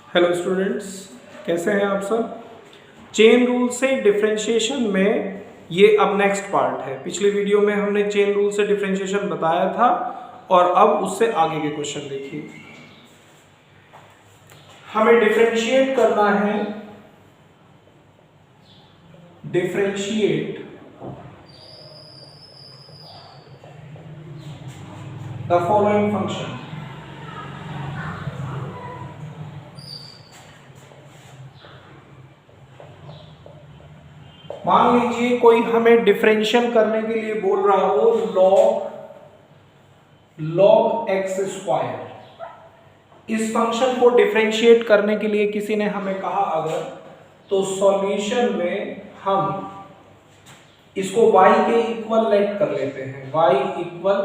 Hello students, कैसे हैं आप सब। चेन रूल से डिफरेंशिएशन में ये अब नेक्स्ट पार्ट है। पिछली वीडियो में हमने चेन रूल से डिफरेंशिएशन बताया था और अब उससे आगे के क्वेश्चन देखिए। हमें डिफरेंशिएट करना है, डिफरेंशिएट द फॉलोइंग फंक्शन। मान लीजिए कोई हमें डिफरेंशियल करने के लिए बोल रहा हो log x स्क्वायर। इस फंक्शन को डिफरेंशिएट करने के लिए किसी ने हमें कहा अगर, तो सॉल्यूशन में हम इसको y के इक्वल लेट कर लेते हैं। y equal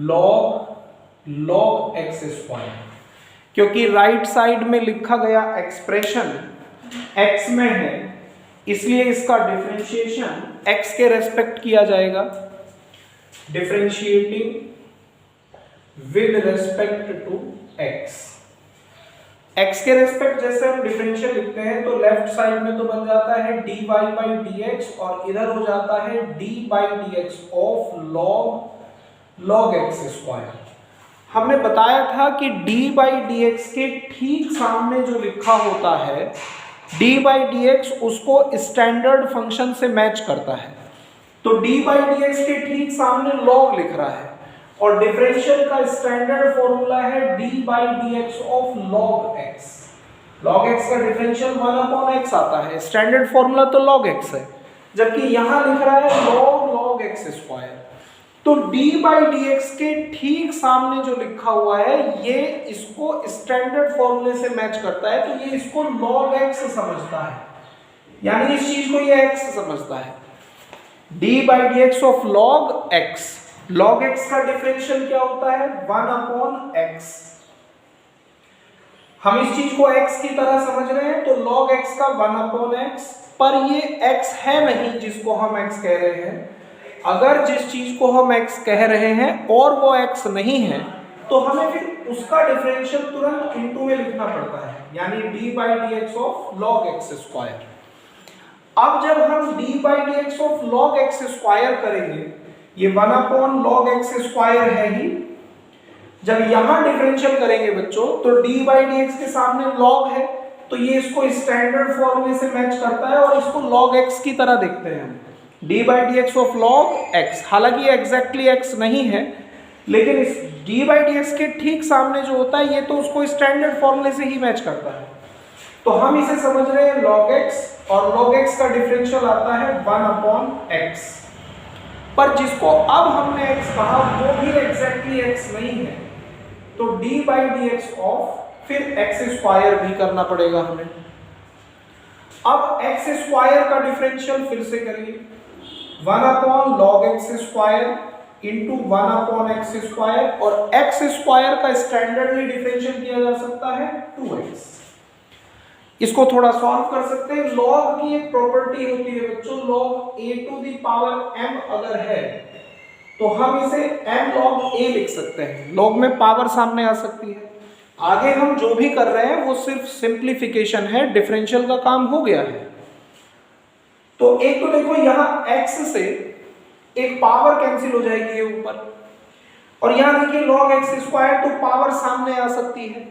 log x square, क्योंकि राइट साइड में लिखा गया एक्सप्रेशन x में है, इसलिए इसका डिफरेंशिएशन x के रेस्पेक्ट किया जाएगा। Differentiating with respect to x। x के रेस्पेक्ट जैसे हम डिफरेंशियल लिखते हैं तो लेफ्ट साइड में तो बन जाता है dy बाई dx और इधर हो जाता है d by dx of log x square. हमने बताया था कि d बाई dx के ठीक सामने जो लिखा होता है d बाई dx उसको स्टैंडर्ड फंक्शन से मैच करता है। तो d बाई dx के ठीक सामने log लिख रहा है और डिफरेंशियल का स्टैंडर्ड फॉर्मूला है d by dx of log x। log x का डिफरेंशियल 1/x आता है, स्टैंडर्ड फॉर्मूला तो log x है, जबकि यहां लिख रहा है log x स्क्वायर। तो d बाई dx के ठीक सामने जो लिखा हुआ है ये इसको स्टैंडर्ड फॉर्मूले से मैच करता है, तो ये इसको log x समझता है, यानी इस चीज को ये x समझता है। d by dx of log x, log x का डिफरेंशियल क्या होता है 1/x। हम इस चीज को x की तरह समझ रहे हैं तो log x का 1/x, पर ये x है नहीं जिसको हम x कह रहे हैं। अगर जिस चीज को हम x कह रहे हैं और वो x नहीं है तो हमें फिर उसका डिफरेंशियल तुरंत इनटू में लिखना पड़ता है, यानी d by dx of log x square. अब जब हम d by dx of log x square करेंगे, ये 1/log x स्क्वायर है ही, जब यहां डिफरेंशियल करेंगे बच्चों तो d बाई dx के सामने log है, तो ये इसको स्टैंडर्ड फॉर्मूले से मैच करता है और इसको log x की तरह देखते हैं हम। d by dx of log x, हालांकि ये एग्जैक्टली x नहीं है, लेकिन इस d बाई dx के ठीक सामने जो होता है ये तो उसको स्टैंडर्ड फॉर्मूले से ही मैच करता है। तो हम इसे समझ रहे हैं log x, और log x का डिफरेंशियल आता है 1/x। पर जिसको अब हमने x कहा वो भी एग्जैक्टली x नहीं है, तो d बाई dx ऑफ फिर x स्क्वायर भी करना पड़ेगा हमें। अब x स्क्वायर का डिफरेंशियल फिर से करिए, 1/log x square into 1/x square, और x स्क्वायर का स्टैंडर्डली डिफरेंशियल किया जा सकता है 2x। इसको थोड़ा सॉल्व कर सकते हैं। log की एक प्रॉपर्टी होती है बच्चों, log a to the power m अगर है तो हम इसे m log a लिख सकते हैं, log में पावर सामने आ सकती है। आगे हम जो भी कर रहे हैं वो सिर्फ सिंप्लीफिकेशन है, डिफरेंशियल का काम हो गया है। तो एक तो देखो यहां x से एक पावर कैंसिल हो जाएगी ये ऊपर, और यहां देखिए log x स्क्वायर, तो पावर सामने आ सकती है,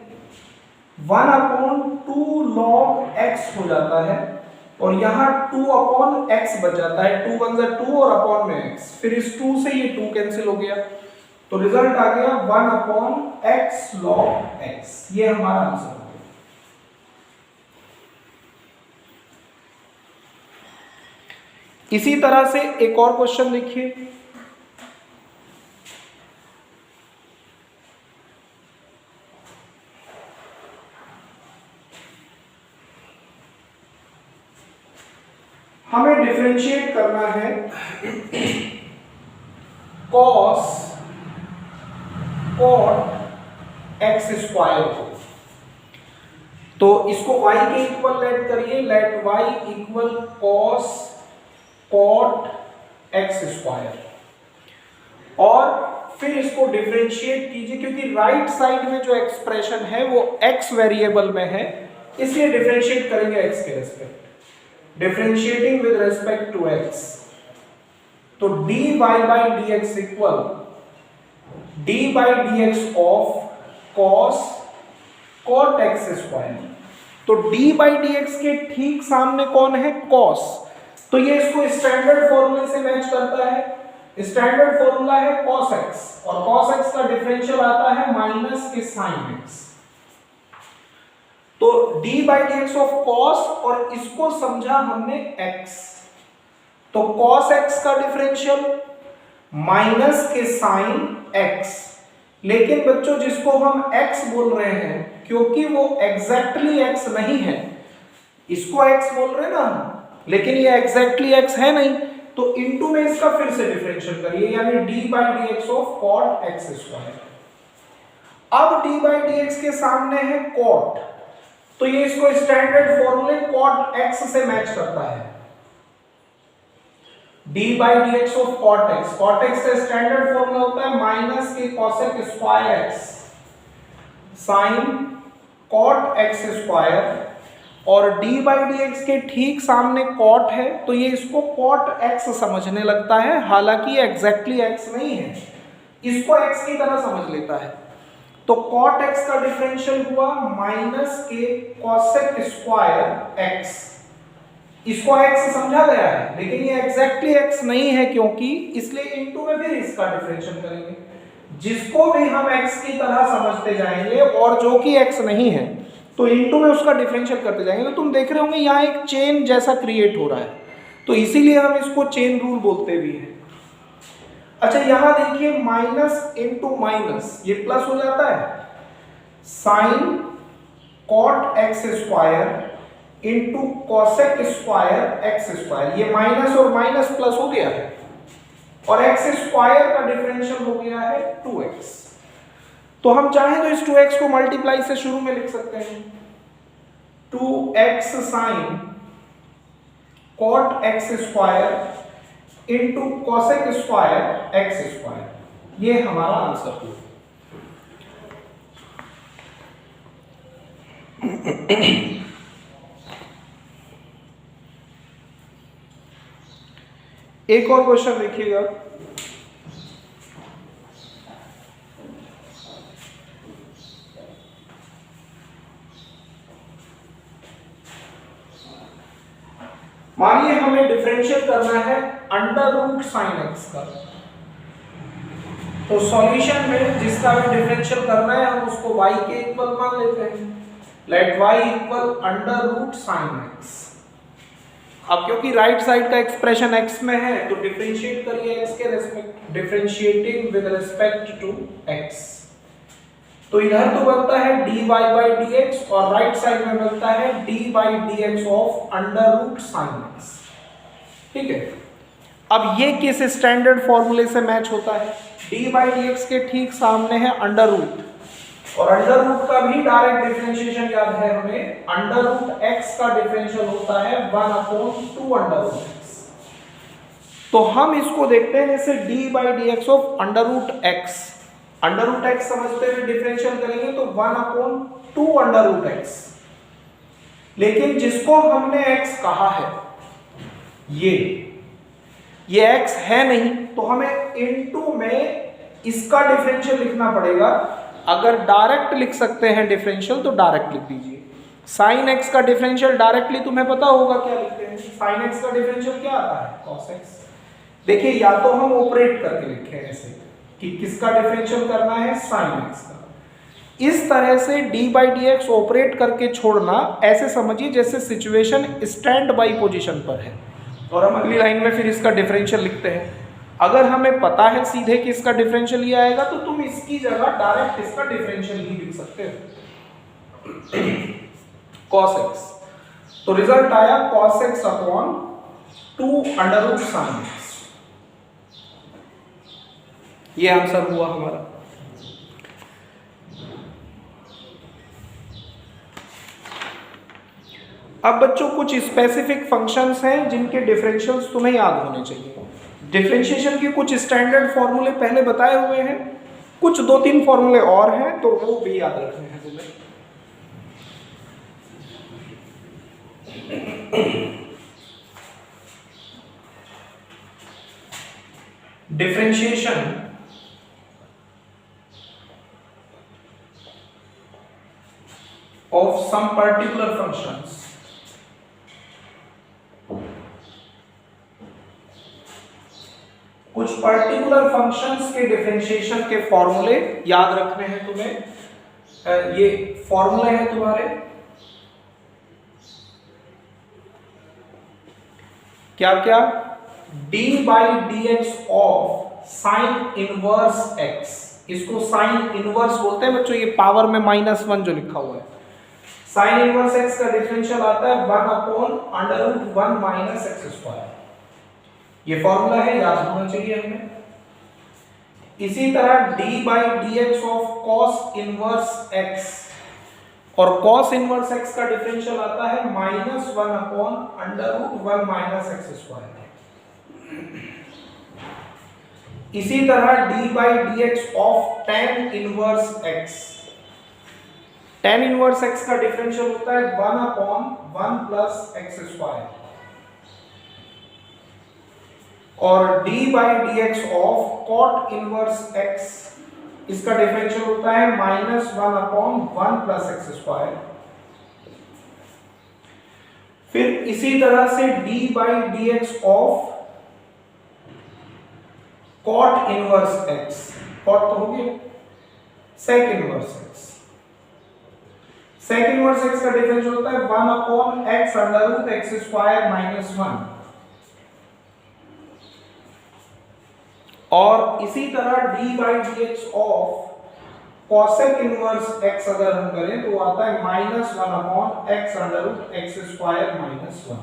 1/2 log x हो जाता है, और यहां 2/x बच जाता है, 2 1 जा 2 और अपॉन में x, फिर इस 2 से ये 2 कैंसिल हो गया, तो रिजल्ट आ गया 1/x log x। ये हमारा आंसर है। इसी तरह से एक और क्वेश्चन देखिए, हमें डिफरेंशिएट करना है cos x स्क्वायर को, तो इसको y के इक्वल लेट करिए, let y equal cot x square, और फिर इसको डिफरेंशिएट कीजिए, क्योंकि राइट साइड में जो एक्सप्रेशन है वो x वेरिएबल में है, इसलिए डिफरेंशिएट करेंगे x के respect, differentiating with respect to x। तो dy by dx equal d by dx of cot x square. तो d by dx के ठीक सामने कौन है? cos। तो ये इसको स्टैंडर्ड फॉर्मूले से मैच करता है। स्टैंडर्ड फॉर्मूला है cos x, और cos x का डिफरेंशियल आता है माइनस के sin x। तो d by dx of cos, और इसको समझा हमने x, तो cos x का डिफरेंशियल माइनस के sin x। लेकिन बच्चों जिसको हम x बोल रहे हैं, क्योंकि वो एग्जैक्टली x नहीं है, इसको x बोल रहे हैं ना, लेकिन ये एग्जैक्टली x है नहीं, तो इनटू में इसका फिर से डिफरेंशियल करिए, यानी d by dx of cot x square. अब d by dx के सामने है cot, तो ये इसको स्टैंडर्ड फॉर्मूले cot x से मैच करता है। d by dx of cot x, cot x का स्टैंडर्ड फॉर्मूला होता है माइनस के cosec square x sin cot x square, और d by dx के ठीक सामने cot है, तो ये इसको cot x समझने लगता है, हालांकि ये एग्जैक्टली x नहीं है, इसको x की तरह समझ लेता है। तो cot x का डिफरेंशियल हुआ माइनस के cosec स्क्वायर x, इसको x समझा गया है, लेकिन ये एग्जैक्टली x नहीं है क्योंकि, इसलिए इनटू में फिर इसका डिफरेंशियल करेंगे, जिसको भी हम x की तरह समझते जाएंगे और जो कि x नहीं है, तो इनटू में उसका डिफरेंशियल करते जाएंगे। तो तुम देख रहे होंगे यहाँ एक चेन जैसा क्रिएट हो रहा है, तो इसीलिए हम इसको चेन रूल बोलते भी हैं। अच्छा यहाँ देखिए माइनस इंटू माइनस, ये प्लस हो जाता है, sine cot x square into cosec square x square, ये माइनस और माइनस प्लस हो गया है, और एक्स स्क्वायर का डिफरेंशियल हो गया है 2x। तो हम चाहें तो इस 2x को मल्टीप्लाई से शुरू में लिख सकते हैं, 2x sine cot x square into cosec square x square, ये हमारा आंसर हुआ। एक और क्वेश्चन देखिएगा, मानिए हमें डिफरेंशियल करना है अंडर रूट साइन एक्स का। तो सॉल्यूशन में जिसका भी डिफरेंशियल करना है हम उसको y के इक्वल मान लेते हैं, let y equal under root sine x. अब क्योंकि राइट साइड का एक्सप्रेशन x में है, तो डिफरेंशिएट करिए x के respect, differentiating with respect to x। तो इधर तो बनता है dy by dx, और राइट साइड में बनता है d by dx of under root sine x। ठीक है, अब ये किस स्टैंडर्ड फॉर्मूले से मैच होता है? d by dx के ठीक सामने है अंडर रूट, और अंडर रूट का भी डायरेक्ट डिफरेंशिएशन याद है हमें, अंडर रूट x का डिफरेंशियल होता है 1/2 अंडर रूट x। तो हम इसको देखते हैं जैसे d by dx of under root x, under root x समझते हुए डिफरेंशियल करेंगे तो 1/2 अंडर रूट एक्स। लेकिन जिसको हमने x कहा है ये x है नहीं, तो हमें इनटू में इसका डिफरेंशियल लिखना पड़ेगा। अगर डायरेक्ट लिख सकते हैं डिफरेंशियल तो डायरेक्ट लिख दीजिए। साइन x का डिफरेंशियल डायरेक्टली तुम्हें पता होगा क्या लिखते हैं, साइन x का डिफरेंशियल क्या आता है? cos x। देखिए या तो हम ऑपरेट करके लिखें ऐसे कि किसका डिफरेंशियल करना है? sin x का। इस तरह से d by dx ऑपरेट करके छोड़ना, ऐसे समझिए जैसे सिचुएशन स्टैंड बाई पोजीशन पर है, और हम अगली लाइन में फिर इसका डिफरेंशियल लिखते हैं। अगर हमें पता है सीधे कि इसका डिफरेंशियल ये आएगा, तो तुम इसकी जगह डायरेक्ट इसका डिफरेंशियल ही लिख सकते हो, cos x। तो रिजल्ट आया cos x upon 2 under root sin x। ये आंसर हुआ हमारा। अब बच्चों कुछ स्पेसिफिक फंक्शंस हैं जिनके डिफरेंशियल्स तुम्हें याद होने चाहिए। डिफरेंशिएशन के कुछ स्टैंडर्ड फॉर्मूले पहले बताए हुए हैं, कुछ 2-3 फॉर्मूले और हैं, तो वो भी याद रखने हैं तुम्हें। Differentiation of some particular functions कुछ पर्टिकुलर फंक्शंस के डिफरेंशिएशन के फॉर्मूले याद रखने हैं तुम्हें। ये फॉर्मूले हैं तुम्हारे, क्या क्या, d by D x of sine inverse x, इसको साइन इनवर्स बोलते हैं बच्चों, ये पावर में -1 जो लिखा हुआ है। साइन इनवर्स एक्स का डिफरेंशियल आता है 1/√1 माइनस एक्स स्क्वायर, ये फॉर्मूला है, याद होना चाहिए हमें। इसी तरह d by D x of cos inverse x, और cos इनवर्स x का डिफरेंशियल आता है -1/√1 माइनस एक्स स्क्वायर। इसी तरह d by D x of tan inverse x, tan inverse x का डिफरेंशियल होता है 1/1 प्लस एक्स स्क्वायर, और d by D x of cot inverse x, इसका डिफरेंशियल होता है -1/1 प्लस एक्स स्क्वायर। फिर इसी तरह से d by D x of cot inverse x, cot तो हो गया, sec inverse x, sec inverse x का डिफरेंशियल होता है 1/x स्क्वायर -1। और इसी तरह d by D x of cosec inverse x अगर हम करें तो आता है -1/x स्क्वायर -1।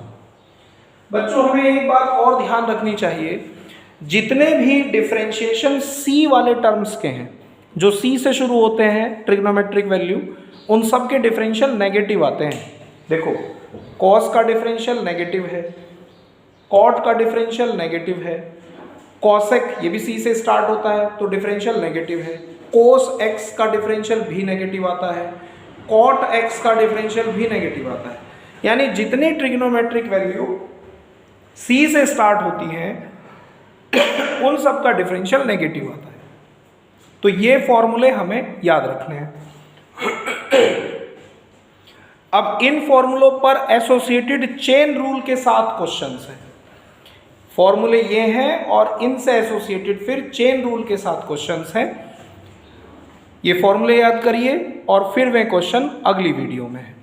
बच्चों हमें एक बात और ध्यान रखनी चाहिए, जितने भी डिफरेंशिएशन c वाले टर्म्स के हैं, जो c से शुरू होते हैं ट्रिग्नोमेट्रिक वैल्यू, उन सब के डिफरेंशियल नेगेटिव आते हैं। देखो cos का डिफरेंशियल नेगेटिव है, cot का डिफरेंशियल नेगेटिव है, cosec ये भी c से स्टार्ट होता है तो डिफरेंशियल नेगेटिव है, cos x का डिफरेंशियल भी नेगेटिव आता है, cot x का डिफरेंशियल भी नेगेटिव आता है। यानी जितनी ट्रिग्नोमेट्रिक वैल्यू c से स्टार्ट होती हैं उन सब का डिफरेंशियल नेगेटिव आता है। तो ये फॉर्मूले हमें याद रखने हैं। अब इन फॉर्मूलों पर एसोसिएटेड चेन रूल के साथ क्वेश्चंस हैं। फॉर्मूले ये हैं और इनसे एसोसिएटेड फिर चेन रूल के साथ क्वेश्चंस हैं। ये फॉर्मूले याद करिए और फिर वे क्वेश्चन अगली वीडियो में है।